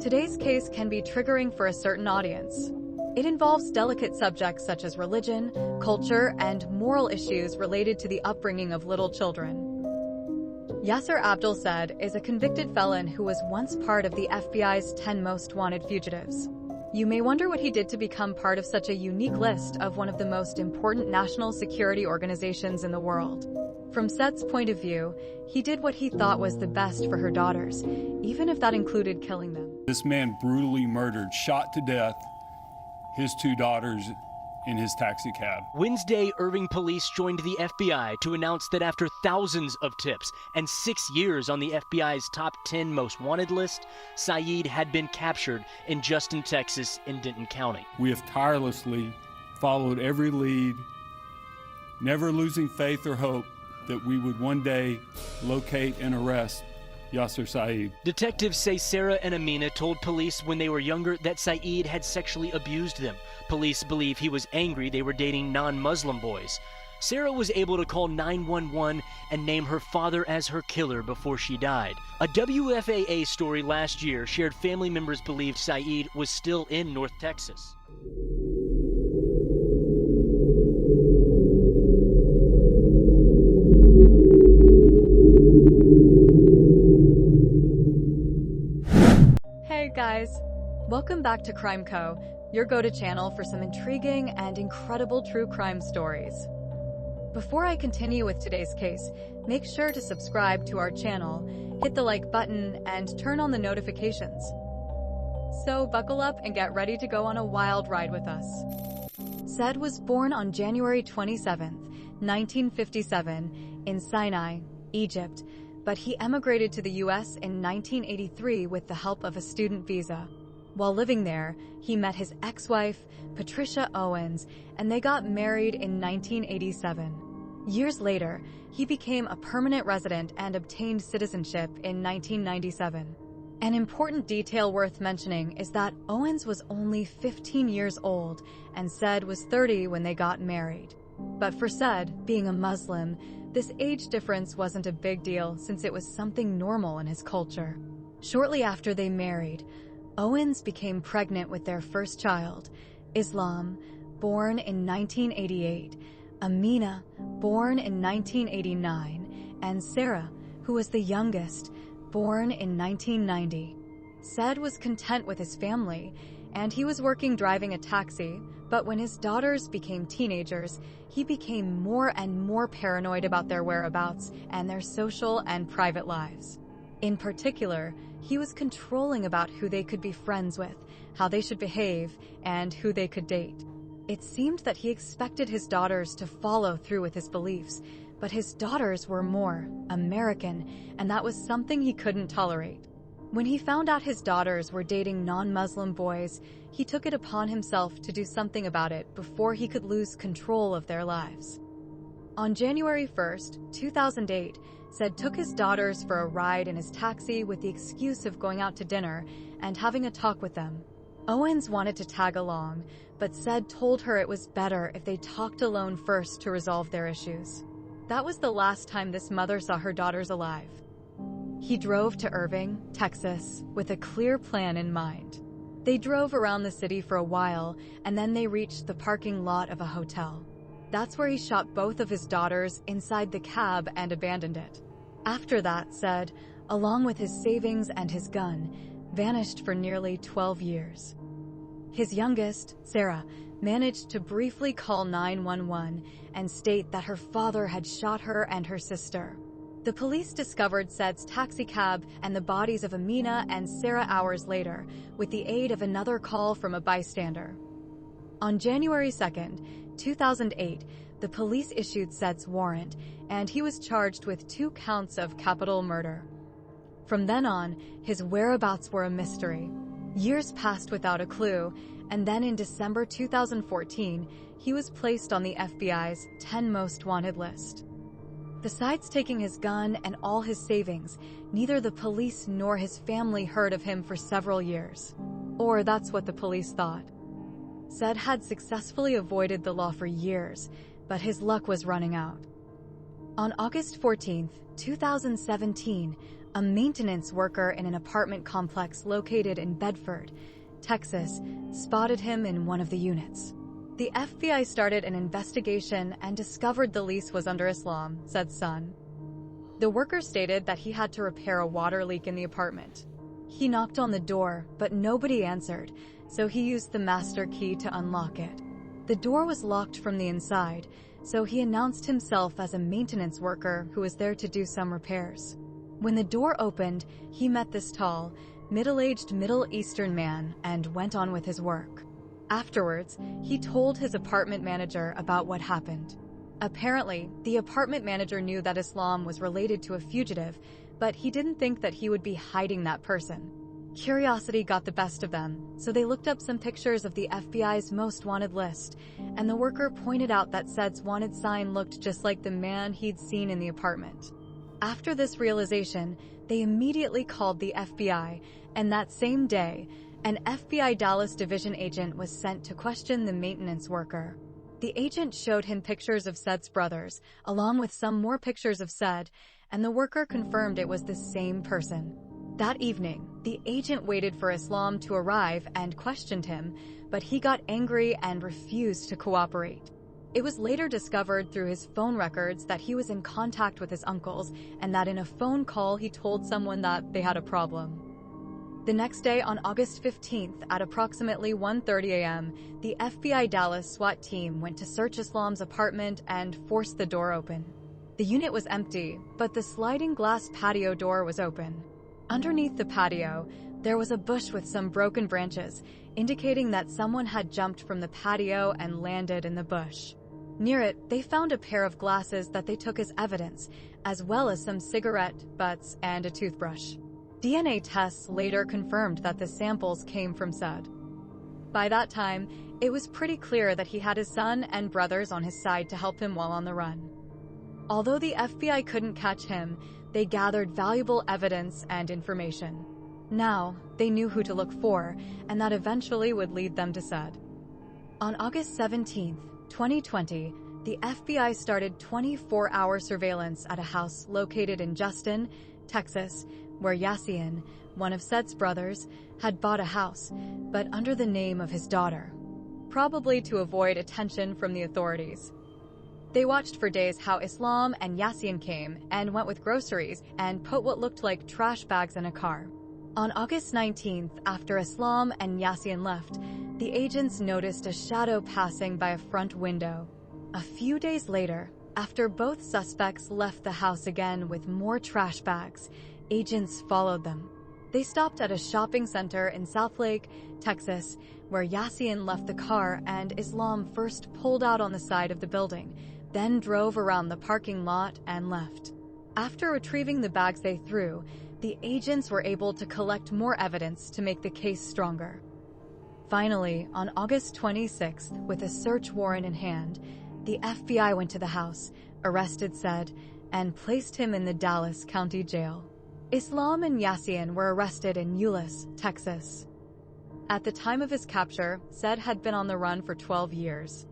Today's case can be triggering for a certain audience. It involves delicate subjects such as religion, culture, and moral issues related to the upbringing of little children. Yasser Abdul Said is a convicted felon who was once part of the FBI's 10 most wanted fugitives. You may wonder what he did to become part of such a unique list of one of the most important national security organizations in the world. From Said's point of view, he did what he thought was the best for her daughters, even if that included killing them. This man brutally murdered, shot to death, his two daughters in his taxi cab. Wednesday, Irving police joined the FBI to announce that after thousands of tips and 6 years on the FBI's top 10 most wanted list, Saeed had been captured in Justin, Texas in Denton County. We have tirelessly followed every lead, never losing faith or hope that we would one day locate and arrest Yasser Saeed. Detectives say Sarah and Amina told police when they were younger that Saeed had sexually abused them. Police believe he was angry they were dating non-Muslim boys. Sarah was able to call 911 and name her father as her killer before she died. A WFAA story last year shared family members believed Saeed was still in North Texas. Hey guys, welcome back to Crimeco, your go-to channel for some intriguing and incredible true crime stories. Before I continue with today's case, make sure to subscribe to our channel, hit the like button, and turn on the notifications. So buckle up and get ready to go on a wild ride with us. Said was born on January 27, 1957, in Sinai, Egypt, but he emigrated to the U.S. in 1983 with the help of a student visa. While living there, he met his ex-wife, Patricia Owens, and they got married in 1987. Years later, he became a permanent resident and obtained citizenship in 1997. An important detail worth mentioning is that Owens was only 15 years old and Said was 30 when they got married. But for Said, being a Muslim, this age difference wasn't a big deal since it was something normal in his culture. Shortly after they married, Owens became pregnant with their first child, Islam, born in 1988, Amina, born in 1989, and Sarah, who was the youngest, born in 1990. Said was content with his family, and he was working driving a taxi, but when his daughters became teenagers, he became more and more paranoid about their whereabouts and their social and private lives. In particular, he was controlling about who they could be friends with, how they should behave, and who they could date. It seemed that he expected his daughters to follow through with his beliefs, but his daughters were more American, and that was something he couldn't tolerate. When he found out his daughters were dating non-Muslim boys, he took it upon himself to do something about it before he could lose control of their lives. On January 1st, 2008, Said took his daughters for a ride in his taxi with the excuse of going out to dinner and having a talk with them. Owens wanted to tag along, but Said told her it was better if they talked alone first to resolve their issues. That was the last time this mother saw her daughters alive. He drove to Irving, Texas, with a clear plan in mind. They drove around the city for a while, and then they reached the parking lot of a hotel. That's where he shot both of his daughters inside the cab and abandoned it. After that, Said, along with his savings and his gun, vanished for nearly 12 years. His youngest, Sarah, managed to briefly call 911 and state that her father had shot her and her sister. The police discovered Said's taxicab and the bodies of Amina and Sarah hours later, with the aid of another call from a bystander. On January 2nd, 2008, the police issued Said's warrant, and he was charged with 2 counts of capital murder. From then on, his whereabouts were a mystery. Years passed without a clue, and then in December 2014, he was placed on the FBI's 10 most wanted list. Besides taking his gun and all his savings, neither the police nor his family heard of him for several years. Or that's what the police thought. Said had successfully avoided the law for years, but his luck was running out. On August 14, 2017, a maintenance worker in an apartment complex located in Bedford, Texas, spotted him in one of the units. The FBI started an investigation and discovered the lease was under Islam, said Son. The worker stated that he had to repair a water leak in the apartment. He knocked on the door, but nobody answered, so he used the master key to unlock it. The door was locked from the inside, so he announced himself as a maintenance worker who was there to do some repairs. When the door opened, he met this tall, middle-aged Middle Eastern man and went on with his work. Afterwards, he told his apartment manager about what happened. Apparently, the apartment manager knew that Islam was related to a fugitive, but he didn't think that he would be hiding that person. Curiosity got the best of them, so they looked up some pictures of the FBI's most wanted list, and the worker pointed out that Said's wanted sign looked just like the man he'd seen in the apartment. After this realization, they immediately called the FBI, and that same day, an FBI Dallas division agent was sent to question the maintenance worker. The agent showed him pictures of Said's brothers, along with some more pictures of Said, and the worker confirmed it was the same person. That evening, the agent waited for Islam to arrive and questioned him, but he got angry and refused to cooperate. It was later discovered through his phone records that he was in contact with his uncles and that in a phone call he told someone that they had a problem. The next day, on August 15th, at approximately 1:30 a.m., the FBI Dallas SWAT team went to search Islam's apartment and forced the door open. The unit was empty, but the sliding glass patio door was open. Underneath the patio, there was a bush with some broken branches, indicating that someone had jumped from the patio and landed in the bush. Near it, they found a pair of glasses that they took as evidence, as well as some cigarette butts and a toothbrush. DNA tests later confirmed that the samples came from Said. By that time, it was pretty clear that he had his son and brothers on his side to help him while on the run. Although the FBI couldn't catch him, they gathered valuable evidence and information. Now, they knew who to look for, and that eventually would lead them to Said. On August 17, 2020, the FBI started 24-hour surveillance at a house located in Justin, Texas, where Yassine, one of Said's brothers, had bought a house, but under the name of his daughter, probably to avoid attention from the authorities. They watched for days how Islam and Yassine came and went with groceries and put what looked like trash bags in a car. On August 19th, after Islam and Yassine left, the agents noticed a shadow passing by a front window. A few days later, after both suspects left the house again with more trash bags, agents followed them. They stopped at a shopping center in Southlake, Texas, where Yassine left the car and Islam first pulled out on the side of the building, then drove around the parking lot and left. After retrieving the bags they threw, the agents were able to collect more evidence to make the case stronger. Finally, on August 26th, with a search warrant in hand, the FBI went to the house, arrested Said, and placed him in the Dallas County Jail. Islam and Yassine were arrested in Euless, Texas. At the time of his capture, Said had been on the run for 12 years.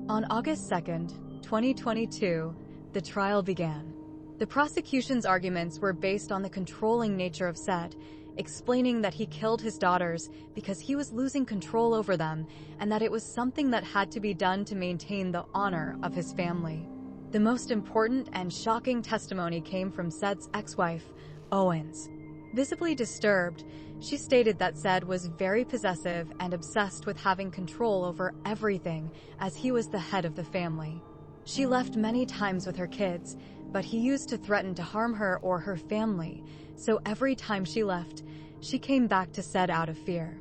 On August 2nd, 2022, the trial began. The prosecution's arguments were based on the controlling nature of Said, explaining that he killed his daughters because he was losing control over them and that it was something that had to be done to maintain the honor of his family. The most important and shocking testimony came from Said's ex-wife, Owens. Visibly disturbed, she stated that Said was very possessive and obsessed with having control over everything as he was the head of the family. She left many times with her kids, but he used to threaten to harm her or her family, so every time she left, she came back to Said out of fear.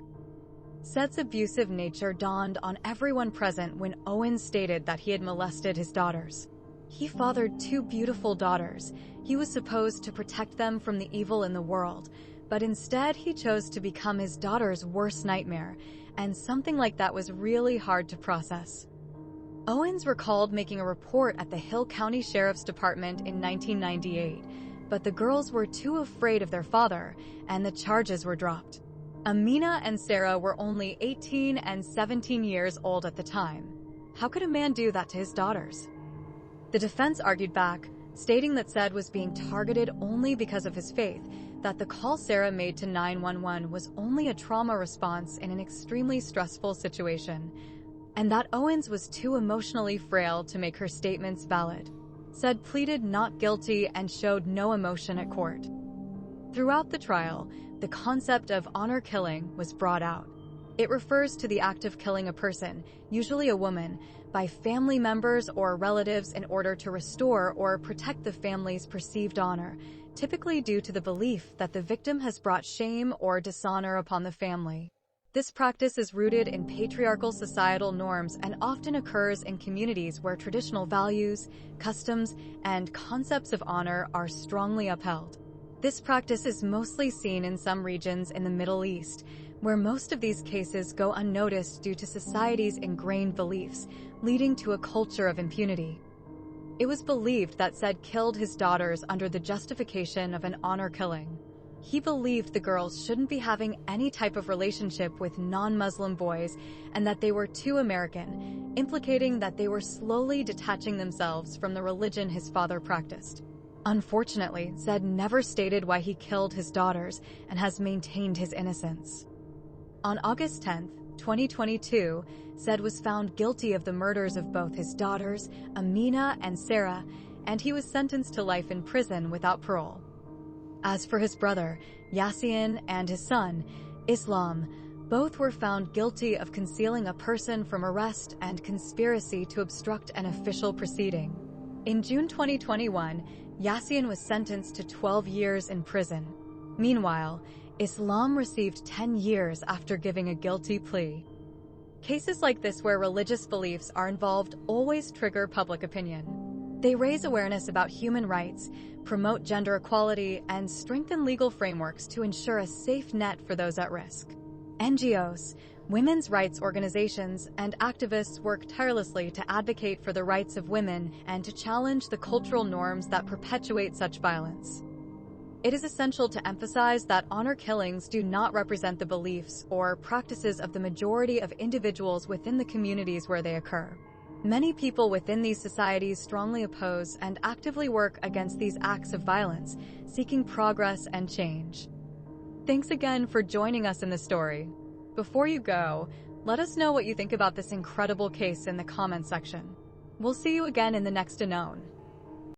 Said's abusive nature dawned on everyone present when Owens stated that he had molested his daughters. He fathered 2 beautiful daughters. He was supposed to protect them from the evil in the world, but instead he chose to become his daughter's worst nightmare, and something like that was really hard to process. Owens recalled making a report at the Hill County Sheriff's Department in 1998, but the girls were too afraid of their father, and the charges were dropped. Amina and Sarah were only 18 and 17 years old at the time. How could a man do that to his daughters? The defense argued back, stating that said was being targeted only because of his faith, that the call Sarah made to 911 was only a trauma response in an extremely stressful situation, and that Owens was too emotionally frail to make her statements valid. Said pleaded not guilty and showed no emotion at court. Throughout the trial, the concept of honor killing was brought out. It refers to the act of killing a person, usually a woman, by family members or relatives in order to restore or protect the family's perceived honor, typically due to the belief that the victim has brought shame or dishonor upon the family. This practice is rooted in patriarchal societal norms and often occurs in communities where traditional values, customs, and concepts of honor are strongly upheld. This practice is mostly seen in some regions in the Middle East, where most of these cases go unnoticed due to society's ingrained beliefs, leading to a culture of impunity. It was believed that Said killed his daughters under the justification of an honor killing. He believed the girls shouldn't be having any type of relationship with non-Muslim boys and that they were too American, implicating that they were slowly detaching themselves from the religion his father practiced. Unfortunately, Said never stated why he killed his daughters and has maintained his innocence. On August 10, 2022, Said was found guilty of the murders of both his daughters, Amina and Sarah, and he was sentenced to life in prison without parole. As for his brother, Yassine, and his son, Islam, both were found guilty of concealing a person from arrest and conspiracy to obstruct an official proceeding. In June 2021, Yassine was sentenced to 12 years in prison. Meanwhile, Islam received 10 years after giving a guilty plea. Cases like this where religious beliefs are involved always trigger public opinion. They raise awareness about human rights, promote gender equality, and strengthen legal frameworks to ensure a safe net for those at risk. NGOs, women's rights organizations, and activists work tirelessly to advocate for the rights of women and to challenge the cultural norms that perpetuate such violence. It is essential to emphasize that honor killings do not represent the beliefs or practices of the majority of individuals within the communities where they occur. Many people within these societies strongly oppose and actively work against these acts of violence, seeking progress and change. Thanks again for joining us in the story. Before you go, let us know what you think about this incredible case in the comments section. We'll see you again in the next Unknown.